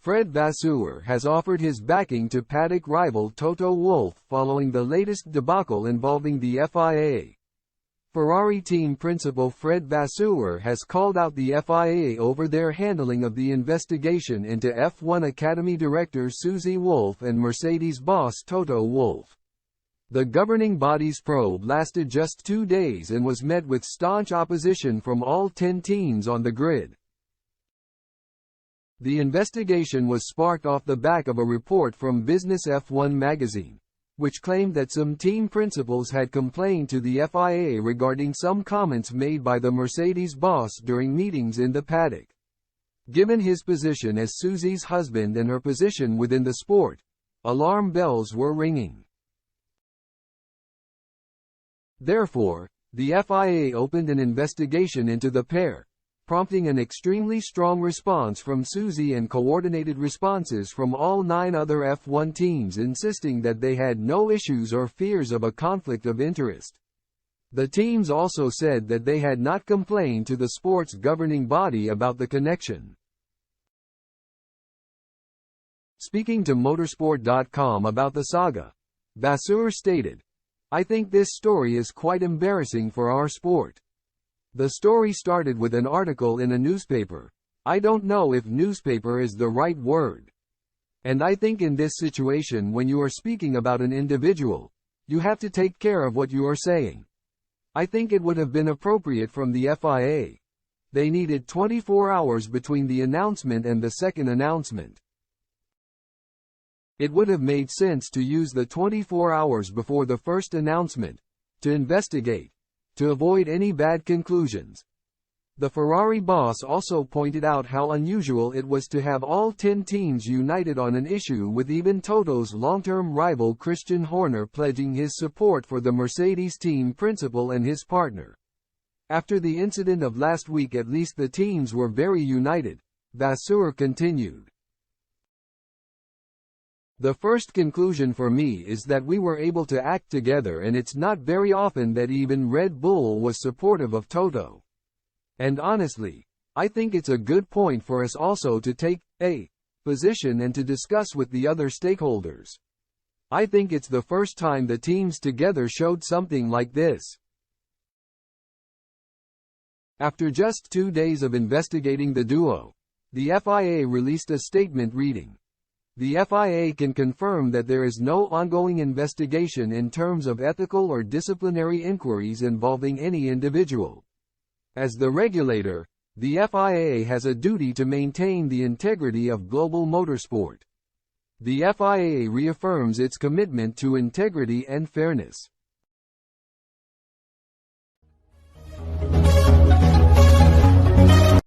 Fred Vasseur has offered his backing to paddock rival T0to Wolff following the latest debacle involving the FIA. Ferrari team principal Fred Vasseur has called out the FIA over their handling of the investigation into F1 Academy director T0to Wolff and Mercedes boss T0to Wolff. The governing body's probe lasted just 2 days and was met with staunch opposition from all 10 teams on the grid. The investigation was sparked off the back of a report from Business F1 magazine, which claimed that some team principals had complained to the FIA regarding some comments made by the Mercedes boss during meetings in the paddock. Given his position as Susie's husband and her position within the sport, alarm bells were ringing. Therefore, the FIA opened an investigation into the pair, prompting an extremely strong response from Susie and coordinated responses from all 9 other F1 teams insisting that they had no issues or fears of a conflict of interest. The teams also said that they had not complained to the sport's governing body about the connection. Speaking to motorsport.com about the saga, Vasseur stated, "I think this story is quite embarrassing for our sport. The story started with an article in a newspaper. I don't know if newspaper is the right word. And I think in this situation when you are speaking about an individual, you have to take care of what you are saying. I think it would have been appropriate from the FIA. They needed 24 hours between the announcement and the second announcement. It would have made sense to use the 24 hours before the first announcement to investigate, to avoid any bad conclusions." The Ferrari boss also pointed out how unusual it was to have all 10 teams united on an issue, with even Toto's long-term rival Christian Horner pledging his support for the Mercedes team principal and his partner. After the incident of last week, at least the teams were very united, Vasseur continued. "The first conclusion for me is that we were able to act together, and it's not very often that even Red Bull was supportive of T0to. And honestly, I think it's a good point for us also to take a position and to discuss with the other stakeholders. I think it's the first time the teams together showed something like this." After just 2 days of investigating the duo, the FIA released a statement reading, "The FIA can confirm that there is no ongoing investigation in terms of ethical or disciplinary inquiries involving any individual. As the regulator, the FIA has a duty to maintain the integrity of global motorsport. The FIA reaffirms its commitment to integrity and fairness."